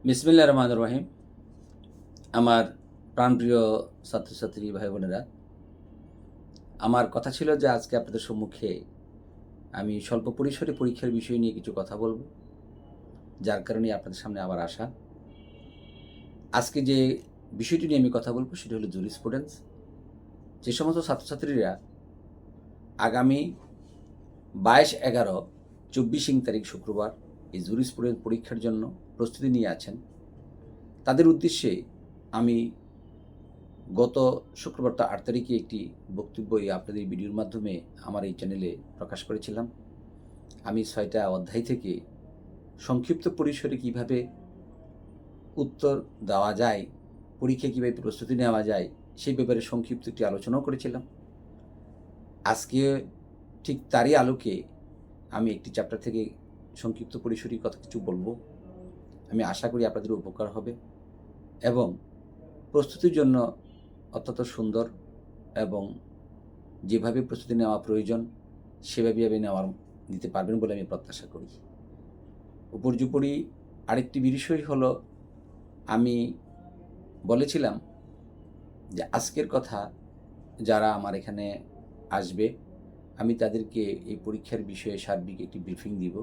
বিসমিল্লাহির রহমানির রহিম। আমার প্রাণপ্রিয় ছাত্রছাত্রী ভাই বোনেরা, আমার কথা ছিল যে আজকে আপনাদের সম্মুখে আমি স্বল্প পরিসরে পরীক্ষার বিষয় নিয়ে কিছু কথা বলব, যার কারণে আপনাদের সামনে আবার আসা। আজকে যে বিষয়টি নিয়ে আমি কথা বলবো সেটি হলো জুরিসপ্রুডেন্স। যে সমস্ত ছাত্রছাত্রীরা আগামী 22/11/24 তারিখ শুক্রবার এই জুরিসপ্রুডেন্স পরীক্ষার জন্য প্রস্তুতি নিয়ে আছেন, তাদের উদ্দেশ্যে আমি গত শুক্রবার 8 তারিখে একটি বক্তব্য আপনাদের ভিডিওর মাধ্যমে আমার এই চ্যানেলে প্রকাশ করেছিলাম। আমি 6টা অধ্যায় থেকে সংক্ষিপ্ত পরিসরে কিভাবে উত্তর দেওয়া যায়, পরীক্ষায় কীভাবে প্রস্তুতি নেওয়া যায় সেই ব্যাপারে সংক্ষিপ্ত একটি আলোচনাও করেছিলাম। আজকে ঠিক তারই আলোকে আমি একটি চ্যাপ্টার থেকে সংক্ষিপ্ত পরিসরে কথা কিছু বলবো। আমি আশা করি আপনাদের উপকার হবে এবং প্রস্তুতির জন্য অত্যন্ত সুন্দর এবং যেভাবে প্রস্তুতি নেওয়া প্রয়োজন সেভাবে নিতে পারবেন বলে আমি প্রত্যাশা করি। উপর্যুপরি আরেকটি বিষয় হলো, আমি বলেছিলাম যে আজকের কথা যারা আমার এখানে আসবে আমি তাদেরকে এই পরীক্ষার বিষয়ে সার্বিক একটি ব্রিফিং দিব।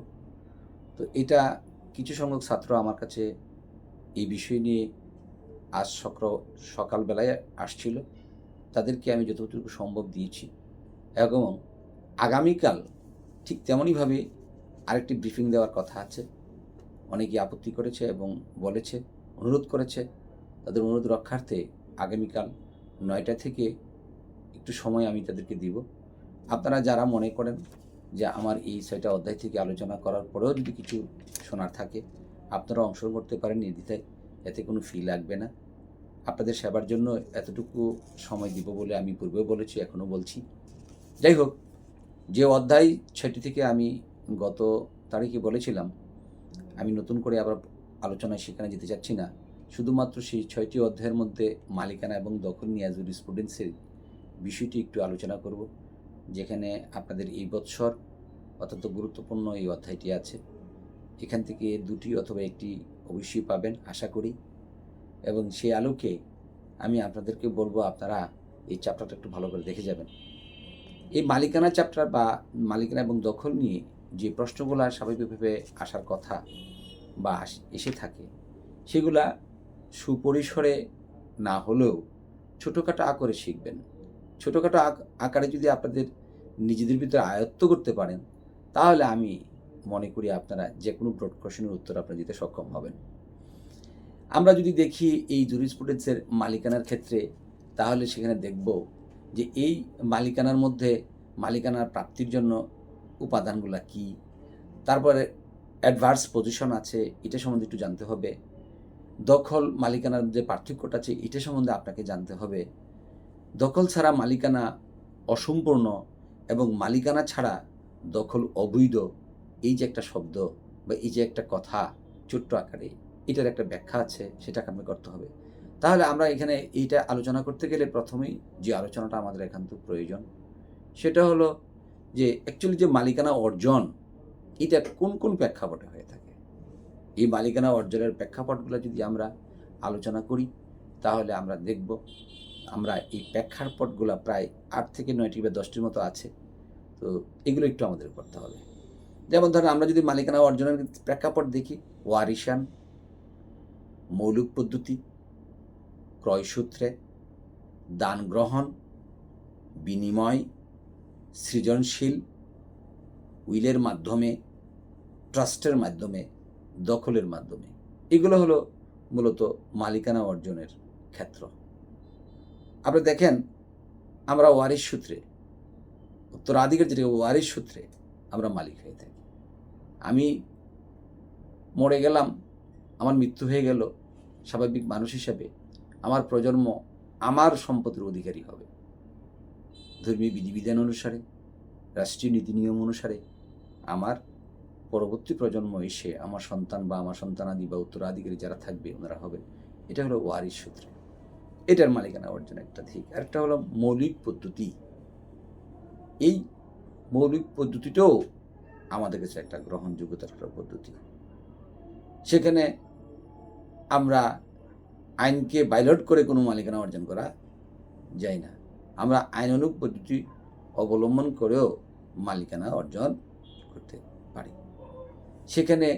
তো এটা কিছু সংখ্যক ছাত্র আমার কাছে এই বিষয় নিয়ে আজ সকালবেলায় আসছিল, তাদেরকে আমি যতটুকু সম্ভব দিয়েছি এবং আগামীকাল ঠিক তেমনইভাবে আরেকটি ব্রিফিং দেওয়ার কথা আছে। অনেকে আপত্তি করেছে এবং বলেছে, অনুরোধ করেছে, তাদের অনুরোধ রক্ষার্থে আগামীকাল 9টা থেকে একটু সময় আমি তাদেরকে দিব। আপনারা যারা মনে করেন যে আমার এই 6টা অধ্যায় থেকে আলোচনা করার পরেও যদি কিছু শোনার থাকে আপনারা অংশগ্রহণ করতে পারেন নির্দ্বিধায়, এতে কোনো ফি লাগবে না। আপনাদের সেবার জন্য এতটুকু সময় দিব বলে আমি পূর্বেও বলেছি, এখনও বলছি। যাই হোক, যে অধ্যায় 6টি থেকে আমি গত তারিখে বলেছিলাম আমি নতুন করে আবার আলোচনায় সেখানে যেতে চাচ্ছি না, শুধুমাত্র সেই 6টি অধ্যায়ের মধ্যে মালিকানা এবং দখল নিয়ে জুরিসপ্রুডেন্সের বিষয়টি একটু আলোচনা করব, যেখানে আপনাদের এই বৎসর অত্যন্ত গুরুত্বপূর্ণ এই অধ্যায়টি আছে। এখান থেকে 2টি অথবা 1টি অবশ্যই পাবেন আশা করি, এবং সেই আলোকে আমি আপনাদেরকে বলবো আপনারা এই চ্যাপ্টারটা একটু ভালো করে দেখে যাবেন। এই মালিকানা চ্যাপ্টার বা মালিকানা এবং দখল নিয়ে যে প্রশ্নগুলো স্বাভাবিকভাবে আসার কথা বা এসে থাকে সেগুলা সুপরিসরে না হলেও ছোটোখাটো আকারে শিখবেন। ছোটোখাটো আকারে যদি আপনাদের নিজেদের ভিতরে আয়ত্ত করতে পারেন তাহলে আমি মনে করি আপনারা যে কোনো ব্রড কোশ্চেনের উত্তর আপনারা দিতে সক্ষম হবেন। আমরা যদি দেখি এই জুরিসপ্রুডেন্সের মালিকানার ক্ষেত্রে, তাহলে সেখানে দেখব যে এই মালিকানার মধ্যে মালিকানার প্রাপ্তির জন্য উপাদানগুলো কি, তারপরে অ্যাডভার্স পজিশন আছে এটা সম্বন্ধে একটু জানতে হবে, দখল মালিকানার যে পার্থক্যটা আছে এটা সম্বন্ধে আপনাকে জানতে হবে, দখল ছাড়া মালিকানা অসম্পূর্ণ এবং মালিকানা ছাড়া দখল অবৈধ, এই যে একটা শব্দ বা এই যে একটা কথা ছোট্ট আকারে এটার একটা ব্যাখ্যা আছে, সেটাকে আপনি করতে হবে। তাহলে আমরা এখানে এইটা আলোচনা করতে গেলে প্রথমেই যে আলোচনাটা আমাদের একান্ত প্রয়োজন সেটা হলো যে অ্যাকচুয়ালি যে মালিকানা অর্জন এটা কোন কোন প্রেক্ষাপটে হয়ে থাকে। এই মালিকানা অর্জনের প্রেক্ষাপটগুলো যদি আমরা আলোচনা করি তাহলে আমরা দেখব আমরা এই প্রেক্ষাপটগুলো প্রায় 8 থেকে 9টি বা 10টির মতো আছে। তো এগুলো একটু আমাদের করতে হবে। যেমন ধরেন আমরা যদি মালিকানা অর্জনের প্রেক্ষাপট দেখি, ওয়ারিশান, মৌলিক পদ্ধতি, ক্রয়সূত্রে, দান গ্রহণ, বিনিময়, সৃজনশীল, উইলের মাধ্যমে, ট্রাস্টের মাধ্যমে, দখলের মাধ্যমে, এগুলো হলো মূলত মালিকানা অর্জনের ক্ষেত্র। আপনি দেখেন আমরা ওয়ারিশ সূত্রে, উত্তরাধিকার যেটা ওয়ারিশ সূত্রে আমরা মালিক হয়ে থাকি। আমি মরে গেলাম, আমার মৃত্যু হয়ে গেল, স্বাভাবিক মানুষ হিসাবে আমার প্রজন্ম আমার সম্পত্তির অধিকারী হবে। ধর্মীয় বিধিবিধান অনুসারে, রাষ্ট্রীয় নীতি নিয়ম অনুসারে আমার পরবর্তী প্রজন্ম এসে আমার সন্তান বা আমার সন্তানাদি বা উত্তরাধিকারী যারা থাকবে ওনারা হবেন। এটা হলো ওয়ারিশ সূত্রে, এটার মালিকানা অর্জন একটা দিক। আরেকটা হলো মৌলিক পদ্ধতি। এই মৌলিক পদ্ধতিটাও আমাদের কাছে একটা গ্রহণযোগ্যতার একটা পদ্ধতি। সেখানে আমরা আইনকে ভায়োলেট করে কোনো মালিকানা অর্জন করা যায় না। আমরা আইনানুগ পদ্ধতি অবলম্বন করেও মালিকানা অর্জন করতে পারি। সেখানে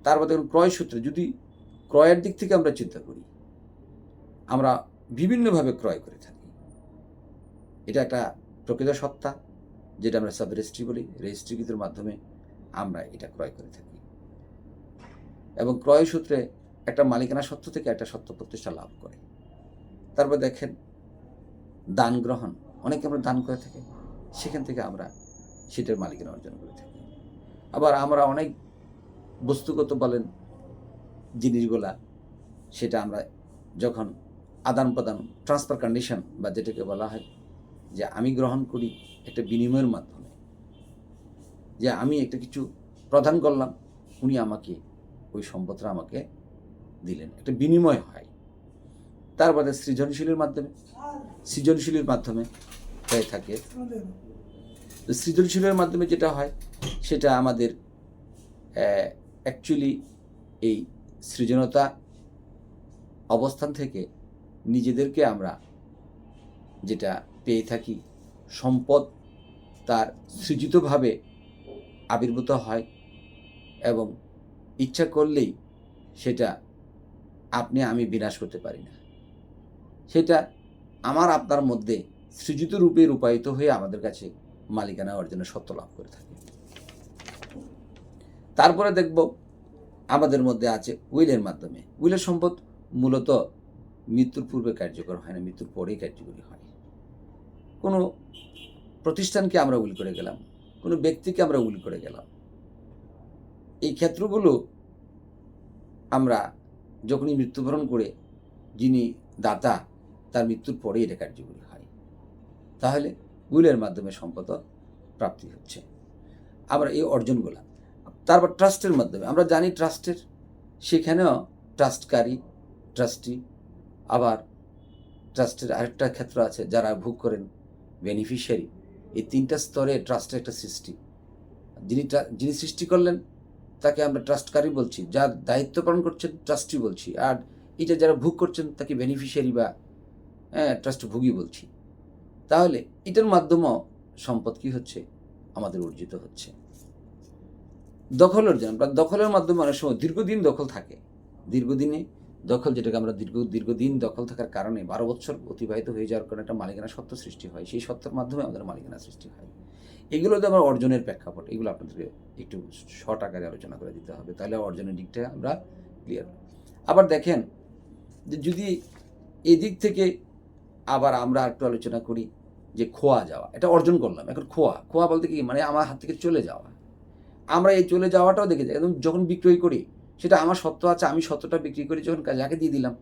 তারপর দেখুন ক্রয় সূত্রে, যদি ক্রয়ের দিক থেকে আমরা চিন্তা করি, আমরা বিভিন্নভাবে ক্রয় করে থাকি। এটা একটা প্রকৃত সত্তা, যেটা আমরা সাব রেজিস্ট্রি বলি, রেজিস্ট্রিকৃতের মাধ্যমে আমরা এটা ক্রয় করে থাকি। এবং ক্রয় সূত্রে একটা মালিকানা সত্ত্ব থেকে একটা সত্ত্ব প্রতিষ্ঠা লাভ করে। তারপর দেখেন দান গ্রহণ, অনেকে আমরা দান করে থাকি, সেখান থেকে আমরা সেটার মালিকানা অর্জন করে থাকি। আবার আমরা অনেক বস্তুগত বলেন জিনিসগুলা, সেটা আমরা যখন আদান প্রদান, ট্রান্সফার কন্ডিশন বা যেটাকে বলা হয় যে আমি গ্রহণ করি একটা বিনিময়ের মাধ্যমে, যে আমি একটা কিছু প্রদান করলাম, উনি আমাকে ওই সম্পদটা আমাকে দিলেন, একটা বিনিময় হয়। তারপরে সৃজনশীলের মাধ্যমে হয়ে থাকে। সৃজনশীলের মাধ্যমে যেটা হয় সেটা আমাদের অ্যাকচুয়ালি এই সৃজনতা অবস্থান থেকে নিজেদেরকে আমরা যেটা পেয়ে থাকি, সম্পদ তার সৃজিতভাবে আবির্ভূত হয় এবং ইচ্ছা করলেই সেটা আপনি আমি বিনাশ করতে পারি না। সেটা আমার আপনার মধ্যে সৃজিত রূপে রূপায়িত হয়ে আমাদের কাছে মালিকানা অর্জনের সত্ত্ব লাভ করে থাকে। তারপরে দেখব আমাদের মধ্যে আছে উইলের মাধ্যমে। উইলের সম্পদ মূলত মৃত্যুর পূর্বে কার্যকর হয় না, মৃত্যুর পরেই কার্যকরী হয়। কোনো প্রতিষ্ঠানকে আমরা উইল করে গেলাম, কোনো ব্যক্তিকে আমরা উইল করে গেলাম, এই ক্ষেত্রগুলো আমরা যখনই মৃত্যুবরণ করে যিনি দাতা তার মৃত্যুর পরে এটা কার্যকরী হয়। তাহলে উইলের মাধ্যমে সম্পদ প্রাপ্তি হচ্ছে। আবার এই অর্জনগুলা তারপর ট্রাস্টের মাধ্যমে আমরা জানি, ট্রাস্টের সেখানেও ট্রাস্টকারী, ট্রাস্টি, আবার ট্রাস্টের আরেকটা ক্ষেত্র আছে যারা ভোগ করেন, বেনিফিশিয়ারি। এই তিনটা স্তরে ট্রাস্টের একটা সৃষ্টি। যিনি সৃষ্টি করলেন তাকে আমরা ট্রাস্টকারী বলছি, যার দায়িত্ব পালন করছেন ট্রাস্টি বলছি, আর এটা যারা ভোগ করছেন তাকে বেনিফিশিয়ারি বা ট্রাস্ট ভোগী বলছি। তাহলে এটার মাধ্যমেও সম্পদ কি হচ্ছে আমাদের অর্জিত হচ্ছে। দখল অর্জন, দখলের মাধ্যমে অনেক সময় দীর্ঘদিন দখল থাকে। দীর্ঘদিনে দখল, যেটাকে আমরা দীর্ঘদিন দখল থাকার কারণে 12 বছর অতিবাহিত হয়ে যাওয়ার কারণে একটা মালিকানা সত্ত্ব সৃষ্টি হয়। সেই সত্ত্বের মাধ্যমে আমাদের মালিকানা সৃষ্টি হয়। এগুলো তো আমার অর্জনের প্রেক্ষাপট, এগুলো আপনাদেরকে একটু শর্ট আকারে আলোচনা করে দিতে হবে, তাহলে অর্জনের দিকটা আমরা ক্লিয়ার। আবার দেখেন যে যদি এই দিক থেকে আবার আমরা একটু আলোচনা করি যে খোয়া যাওয়া, এটা অর্জন করলাম, এখন খোয়া বলতে কি, মানে আমার হাত থেকে চলে যাওয়া। আমরা এই চলে যাওয়াটাও দেখে যাই, যখন বিক্রয় করি সেটা আমার সত্ত্ব আছে, আমি সত্ত্বটা বিক্রি করি যখন যাকে দিয়ে দিলাম,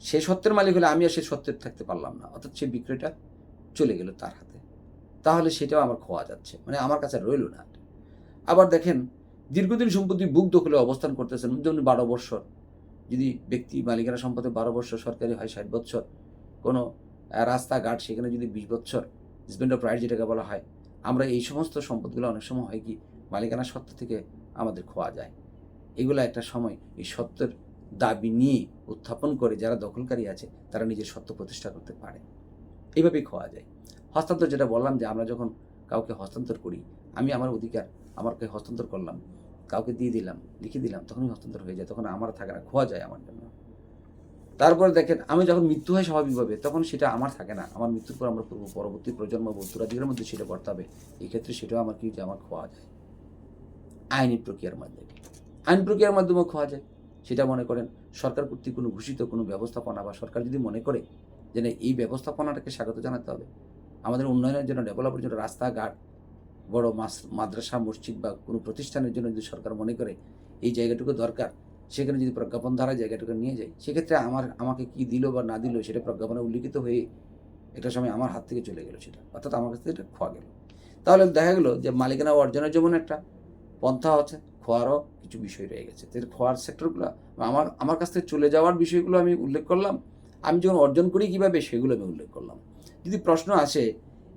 সে সত্ত্বের মালিক হলে আমি আর সে সত্ত্বের থাকতে পারলাম না, অর্থাৎ সে বিক্রয়টা চলে গেল তার হাতে, তাহলে সেটাও আমার খোয়া যাচ্ছে, মানে আমার কাছে রইল না। আবার দেখেন দীর্ঘদিন সম্পত্তি বুক দখলে অবস্থান করতেছেন, যেমন 12 বছর, যদি ব্যক্তি মালিকানা সম্পত্তি 12 বছর, সরকারি হয় 60 বছর, কোনো রাস্তাঘাট সেখানে যদি 20 বছর, হাজব্যান্ড অফ রাইট যেটাকে বলা হয়, আমরা এই সমস্ত সম্পদগুলো অনেক সময় হয় কি মালিকানা সত্ত্ব থেকে আমাদের খোয়া যায়। এগুলো একটা সময় এই সত্যের দাবি নিয়ে উত্থাপন করে যারা দখলকারী আছে তারা নিজের সত্য প্রতিষ্ঠা করতে পারে, এইভাবেই খোয়া যায়। হস্তান্তর, যেটা বললাম যে আমরা যখন কাউকে হস্তান্তর করি, আমি আমার অধিকার আমাকে হস্তান্তর করলাম, কাউকে দিয়ে দিলাম, লিখে দিলাম, তখনই হস্তান্তর হয়ে যায়, তখন আমার থাকে না, খোয়া যায় আমার জন্য। তারপরে দেখেন আমি যখন মৃত্যু হয় স্বাভাবিকভাবে, তখন সেটা আমার থাকে না, আমার মৃত্যুর পর আমরা পরবর্তী প্রজন্ম বা উত্তরাধিকারের মধ্যে সেটা করতে হবে। এই ক্ষেত্রে সেটাও আমার কি, যে আমার খোয়া যায় আইনি প্রক্রিয়ার মাধ্যমে। আইন প্রক্রিয়ার মাধ্যমেও খোয়া যায়। সেটা মনে করেন সরকার কর্তৃক কোনো ঘোষিত কোনো ব্যবস্থাপনা, বা সরকার যদি মনে করে যে না এই ব্যবস্থাপনাটাকে স্বাগত জানাতে হবে, আমাদের উন্নয়নের জন্য, ডেভেলপের জন্য, রাস্তাঘাট, বড় মাদ্রাসা, মসজিদ বা কোনো প্রতিষ্ঠানের জন্য যদি সরকার মনে করে এই জায়গাটুকু দরকার, সেখানে যদি প্রজ্ঞাপন দ্বারা জায়গাটুকু নিয়ে যায়, সেক্ষেত্রে আমাকে কি দিল বা না দিল সেটা প্রজ্ঞাপনে উল্লিখিত হয়ে একটা সময় আমার হাত থেকে চলে গেল সেটা, অর্থাৎ আমার কাছ থেকে এটা খোয়া গেল। তাহলে দেখা গেল যে মালিকানা অর্জনের যেমন একটা পন্থা আছে, খোয়ারও কিছু বিষয় রয়ে গেছে। খোয়ার সেক্টরগুলো আমার কাছ থেকে চলে যাওয়ার বিষয়গুলো আমি উল্লেখ করলাম, আমি যখন অর্জন করি কীভাবে সেগুলো আমি উল্লেখ করলাম। যদি প্রশ্ন আসে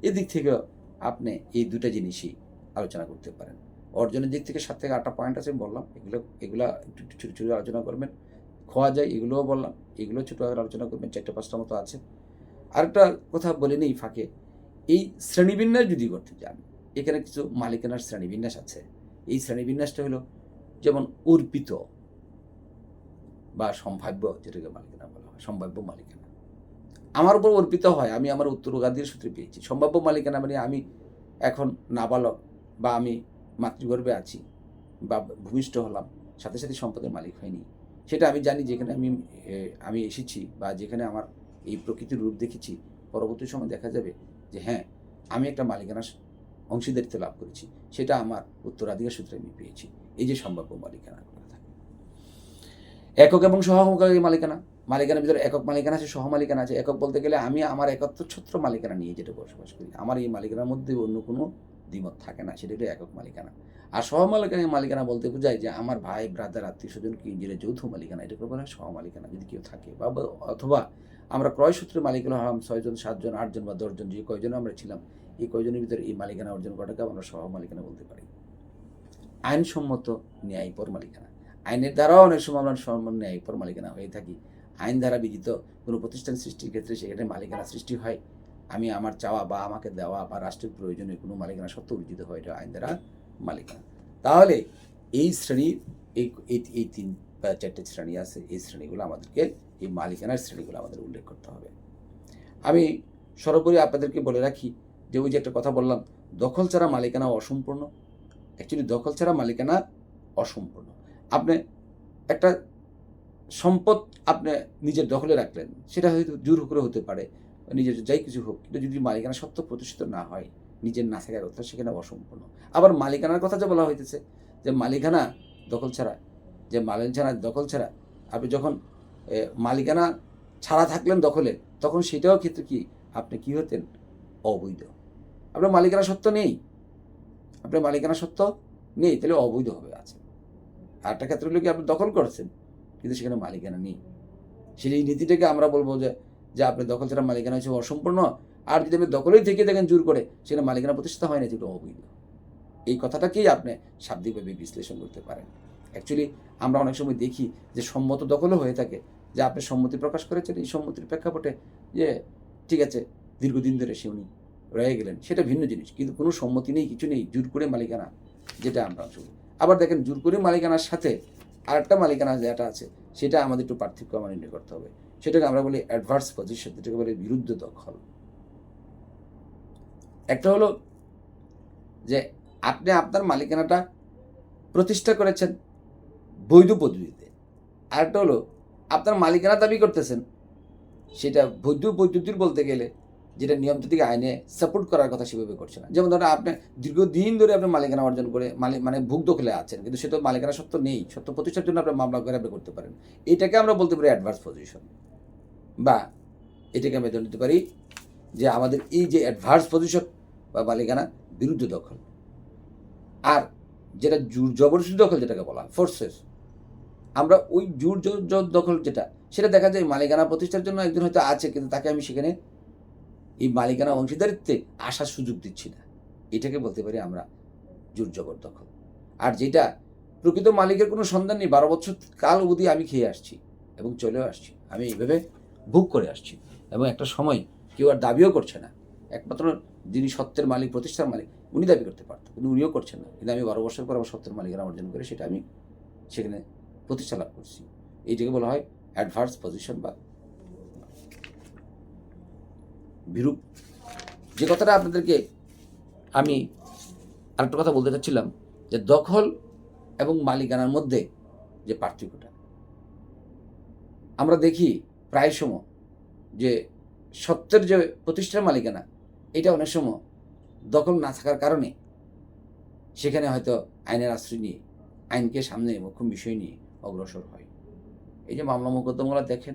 এদিক থেকে আপনি এই দুটা জিনিসই আলোচনা করতে পারেন। অর্জনের দিক থেকে 7 থেকে 8টা পয়েন্ট আছে বললাম, এগুলো একটু ছোটো ছোটো আলোচনা করবেন। খোয়া যায়, এগুলোও বললাম। এগুলো ছোটো আকারে আলোচনা করবেন, 4-5টা মতো আছে। আরেকটা কথা বলে নেই ফাঁকে, এই শ্রেণীবিন্যাস যদি করতে যান, এখানে কিছু মালিকানার শ্রেণীবিন্যাস আছে। এই শ্রেণীবিন্যাসটা হলো যেমন অর্পিত বা সম্ভাব্য, যেটাকে মালিকানা বলা হয়, সম্ভাব্য মালিকানা। আমার উপর অর্পিত হয়, আমি আমার উত্তরাধিকার সূত্রে পেয়েছি। সম্ভাব্য মালিকানা মানে আমি এখন নাবালক বা আমি মাতৃগর্ভে আছি বা ভূমিষ্ঠ হলাম, সাথে সাথে সম্পদের মালিক হয়নি। সেটা আমি জানি, যেখানে আমি এসেছি বা যেখানে আমার এই প্রকৃতির রূপ দেখেছি, পরবর্তী সময় দেখা যাবে যে হ্যাঁ, আমি একটা মালিকানার অংশীদারিত্ব লাভ করেছি, সেটা আমার উত্তরাধিকার সূত্রে আমি পেয়েছি। এই যে সম্ভাব্য মালিকানা থাকে। একক এবং সহকারী মালিকানা, মালিকানার ভিতরে একক মালিকানা আছে, সহ মালিকানা আছে। একক বলতে গেলে আমি আমার একত্বছত্র মালিকানা নিয়ে যেটা বসবাস করি, আমার এই মালিকানার মধ্যে অন্য কোনো দ্বিমত থাকে না, সেটা হলো একক মালিকানা। আর সহ মালিকানা বলতে বোঝায় যে আমার ভাই, ব্রাদার, আত্মীয় স্বজন কি যেটা যৌথ মালিকানা, এটাকে বলা হয় সহ মালিকানা, যদি কেউ থাকে। বা অথবা আমরা ক্রয়সূত্রে মালিক হলাম 6 জন, 7 জন, 8 জন বা 10 জন, যে কয়জন আমরা ছিলাম, এই কয়জনের ভিতরে এই মালিকানা অর্জন করাটাকে আমরা সহ মালিকানা বলতে পারি। আইনসম্মত ন্যায়পর মালিকানা, আইনের দ্বারাও অনেক সময় আমরা ন্যায়পর মালিকানা হয়ে থাকি। আইন দ্বারা বিধিত কোনো প্রতিষ্ঠান সৃষ্টির ক্ষেত্রে সেখানে মালিকানা সৃষ্টি হয়। আমি আমার চাওয়া বা আমাকে দেওয়া বা রাষ্ট্রের প্রয়োজনে কোনো মালিকানা সত্ত্ব অর্জিত হয়, এটা আইন দ্বারা মালিকানা। তাহলে এই শ্রেণীর এই 3 বা 4টে শ্রেণী আছে, এই শ্রেণীগুলো আমাদেরকে, এই মালিকানার শ্রেণীগুলো আমাদের উল্লেখ করতে হবে। আমি সর্বোপরি আপনাদেরকে বলে রাখি যে ওই যে একটা কথা বললাম, দখল ছাড়া মালিকানা অসম্পূর্ণ। অ্যাকচুয়ালি দখল ছাড়া মালিকানা অসম্পূর্ণ। আপনি একটা সম্পদ আপনি নিজের দখলে রাখলেন, সেটা হয়তো জোর করে হতে পারে, নিজের যাই কিছু হোক, কিন্তু যদি মালিকানা সত্ত্ব প্রতিষ্ঠিত না হয়, নিজের না থাকার কথা, সেখানে অসম্পূর্ণ। আবার মালিকানার কথা যে বলা হইতেছে, যে মালিকানা দখল ছাড়া, যে মালিকানা দখল ছাড়া আপনি যখন মালিকানা ছাড়া থাকলেন দখলে, তখন সেটাও ক্ষেত্রে কি আপনি কি হতেন? অবৈধ। আপনার মালিকানা সত্ত্ব নেই, আপনার মালিকানা সত্ত্ব নেই, তাহলে অবৈধ হবে আছে। আর একটা ক্ষেত্রে হলো কি আপনি দখল করছেন, কিন্তু সেখানে মালিকানা নেই, সেই নীতিটাকে আমরা বলবো যে আপনি দখল ছাড়া মালিকানা হচ্ছে অসম্পূর্ণ। আর যদি আপনি দখলেই থেকে দেখেন জোর করে, সেখানে মালিকানা প্রতিষ্ঠিত হয় না, সেটা অবৈধ। এই কথাটাকেই আপনি শাব্দিকভাবে বিশ্লেষণ করতে পারেন। অ্যাকচুয়ালি আমরা অনেক সময় দেখি যে সম্মত দখলও হয়ে থাকে, যে আপনি সম্মতি প্রকাশ করেছেন, এই সম্মতির প্রেক্ষাপটে যে ঠিক আছে, দীর্ঘদিন ধরে সে উনি রয়ে গেলেন, সেটা ভিন্ন জিনিস। কিন্তু কোনো সম্মতি নেই, কিছু নেই, জোর করে মালিকানা, যেটা আমরা আবার দেখেন জোর করে মালিকানার সাথে আরেকটা মালিকানা যেটা আছে, সেটা আমাদের একটু পার্থক্য আমার নির্ণয় করতে হবে। সেটাকে আমরা বলি অ্যাডভার্স পজিশন, যেটাকে বলি বিরুদ্ধ দখল। একটা হলো যে আপনি আপনার মালিকানাটা প্রতিষ্ঠা করেছেন বৈধ পদ্ধতিতে, আরেকটা হলো আপনার মালিকানা দাবি করতেছেন, সেটা বৈধ পদ্ধতির বলতে গেলে যেটা নিয়মতান্ত্রিক আইনে সাপোর্ট করার কথা সেভাবে করছে না। যেমন ধরেন আপনি দীর্ঘদিন ধরে আপনি মালিকানা অর্জন করে মানে ভোগ দখলে আছেন, কিন্তু সেটা মালিকানা সত্ত্ব নেই, সত্ত্ব প্রতিষ্ঠার জন্য আপনি মামলা করে আপনি করতে পারেন। এটাকে আমরা বলতে পারি অ্যাডভার্স পজিশন, বা এটাকে আমরা ধরে নিতে পারি যে আমাদের এই যে অ্যাডভার্স পজিশন বা মালিকানা বিরুদ্ধ দখল। আর যেটা জোর জবরদস্তি দখল, যেটাকে বলা হয় ফোর্সেস, আমরা ওই জোর দখল যেটা, সেটা দেখা যায় মালিকানা প্রতিষ্ঠার জন্য একজন হয়তো আছে, কিন্তু তাকে আমি সেখানে এই মালিকানা অংশীদারিত্বে আসার সুযোগ দিচ্ছি না, এটাকে বলতে পারি আমরা জোর জবরদখল। আর যেটা প্রকৃত মালিকের কোনো সন্ধান নেই, 12 বছর কাল অবধি আমি খেয়ে আসছি এবং চলেও আসছি, আমি এইভাবে ভোগ করে আসছি, এবং একটা সময় কেউ আর দাবিও করছে না। একমাত্র যিনি সত্যের মালিক, প্রতিষ্ঠার মালিক, উনি দাবি করতে পারতেন, কিন্তু উনিও করছেন না। কিন্তু আমি 12 বছর পর আমার সত্যের মালিকানা অর্জন করে সেটা আমি সেখানে প্রতিষ্ঠা লাভ করছি। এইটাকে বলা হয় অ্যাডভার্স পজিশন বা বিরূপ। যে কথাটা আপনাদেরকে আমি আরেকটা কথা বলতে চাচ্ছিলাম, যে দখল এবং মালিকানার মধ্যে যে পার্থক্যটা আমরা দেখি প্রায় সময়, যে সত্যের যে প্রতিষ্ঠার মালিকানা, এটা অনেক সময় দখল না থাকার কারণে সেখানে হয়তো আইনের আশ্রয় নিয়ে, আইনকে সামনে মোক্ষম বিষয় নিয়ে অগ্রসর হয়। এই যে মামলা মোকদ্দমাগুলো দেখেন,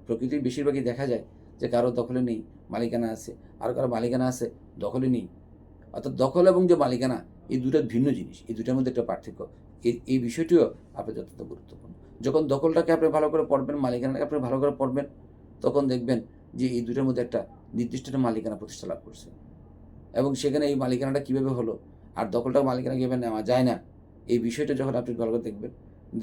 প্রকৃতির বেশিরভাগই দেখা যায় যে কারো দখলে নেই, মালিকানা আছে, আর কারো মালিকানা আছে, দখলে নেই। অর্থাৎ দখল এবং যে মালিকানা, এই দুটো ভিন্ন জিনিস, এই দুটার মধ্যে একটা পার্থক্য। এই বিষয়টিও আপনার যথেষ্ট গুরুত্বপূর্ণ। যখন দখলটাকে আপনি ভালো করে পড়বেন, মালিকানাকে আপনি ভালো করে পড়বেন, তখন দেখবেন যে এই দুটোর মধ্যে একটা নির্দিষ্ট মালিকানা প্রতিষ্ঠা লাভ করছে, এবং সেখানে এই মালিকানাটা কীভাবে হলো, আর দখলটা মালিকানা কীভাবে নেওয়া যায় না, এই বিষয়টা যখন আপনি ভালো করে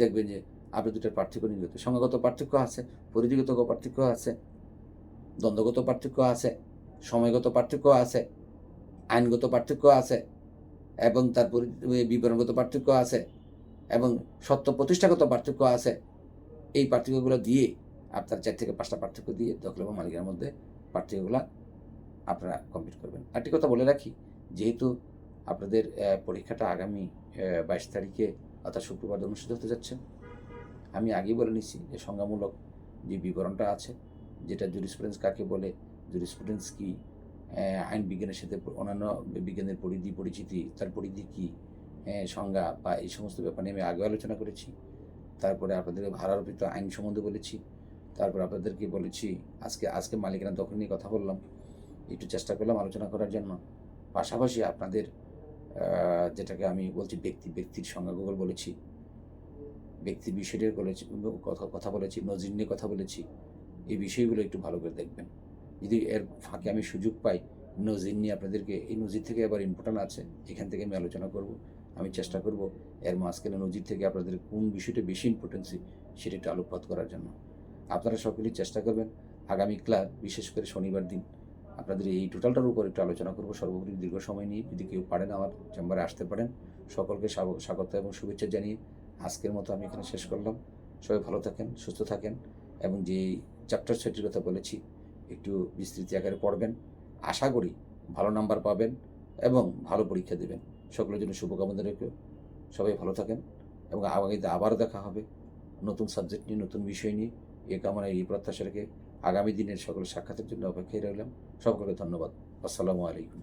দেখবেন যে আপনি দুটার পার্থক্য নির্গত। সংজ্ঞাগত পার্থক্য আছে, পরিধিগত পার্থক্য আছে, দ্বন্দ্বগত পার্থক্য আছে, সময়গত পার্থক্য আছে, আইনগত পার্থক্য আছে এবং তারপরে বিবরণগত পার্থক্য আছে এবং সত্য প্রতিষ্ঠাগত পার্থক্য আছে। এই পার্থক্যগুলো দিয়ে আপনার 4 থেকে 5টা পার্থক্য দিয়ে দখল এবং মালিকানার মধ্যে পার্থক্যগুলা আপনারা কমপ্লিট করবেন। আরেকটি কথা বলে রাখি, যেহেতু আপনাদের পরীক্ষাটা আগামী 22 তারিখে অর্থাৎ শুক্রবার অনুষ্ঠিত হতে যাচ্ছে, আমি আগেই বলে নিচ্ছি যে সংজ্ঞামূলক যে বিবরণটা আছে, যেটা জুরিসপ্রুডেন্স কাকে বলে, জুরিসপ্রুডেন্স কি, আইন বিজ্ঞানের সাথে অন্যান্য বিজ্ঞানের পরিধি পরিচিতি, তার পরিধি কী, সংজ্ঞা বা এই সমস্ত ব্যাপার নিয়ে আমি আগেও আলোচনা করেছি। তারপরে আপনাদেরকে ভাড়ারোপিত আইন সম্বন্ধে বলেছি। তারপর আপনাদেরকে বলেছি আজকে মালিকানা দখল নিয়ে কথা বললাম, একটু চেষ্টা করলাম আলোচনা করার জন্য। পাশাপাশি আপনাদের যেটাকে আমি বলছি ব্যক্তির সংজ্ঞাগুলো বলেছি, ব্যক্তির বিষয়টির বলেছি, কথা বলেছি, নজির নিয়ে কথা বলেছি। এই বিষয়গুলো একটু ভালো করে দেখবেন। যদি এর ফাঁকে আমি সুযোগ পাই নজির নিয়ে আপনাদেরকে, এই নজির থেকে আবার ইম্পর্টেন্ট আছে, এখান থেকে আমি আলোচনা করব। আমি চেষ্টা করব এর মাঝখানে নজির থেকে আপনাদের কোন বিষয়টা বেশি ইম্পর্টেন্সি সেটা একটু আলোকপাত করার জন্য। আপনারা সকলেই চেষ্টা করবেন আগামী ক্লাস, বিশেষ করে শনিবার দিন আপনাদের এই টোটালটার উপর একটু আলোচনা করব সর্বোপরি দীর্ঘ সময় নিয়ে। যদি কেউ পারেন আমার চেম্বারে আসতে পারেন। সকলকে স্বাগত এবং শুভেচ্ছা জানিয়ে আজকের মতো আমি এখানে শেষ করলাম। সবাই ভালো থাকেন, সুস্থ থাকেন এবং যে চ্যাপ্টার 6টির কথা বলেছি একটু বিস্তৃত আকারে পড়বেন। আশা করি ভালো নাম্বার পাবেন এবং ভালো পরীক্ষা দেবেন। সকলের জন্য শুভকামনা রেখে সবাই ভালো থাকেন এবং আগামীতে আবারও দেখা হবে নতুন সাবজেক্ট নিয়ে, নতুন বিষয় নিয়ে। এই কামনা, এই প্রত্যাশা রেখে আগামী দিনের সকল সাক্ষাতের জন্য অপেক্ষায় রইলাম। সকলকে ধন্যবাদ। আসসালামু আলাইকুম।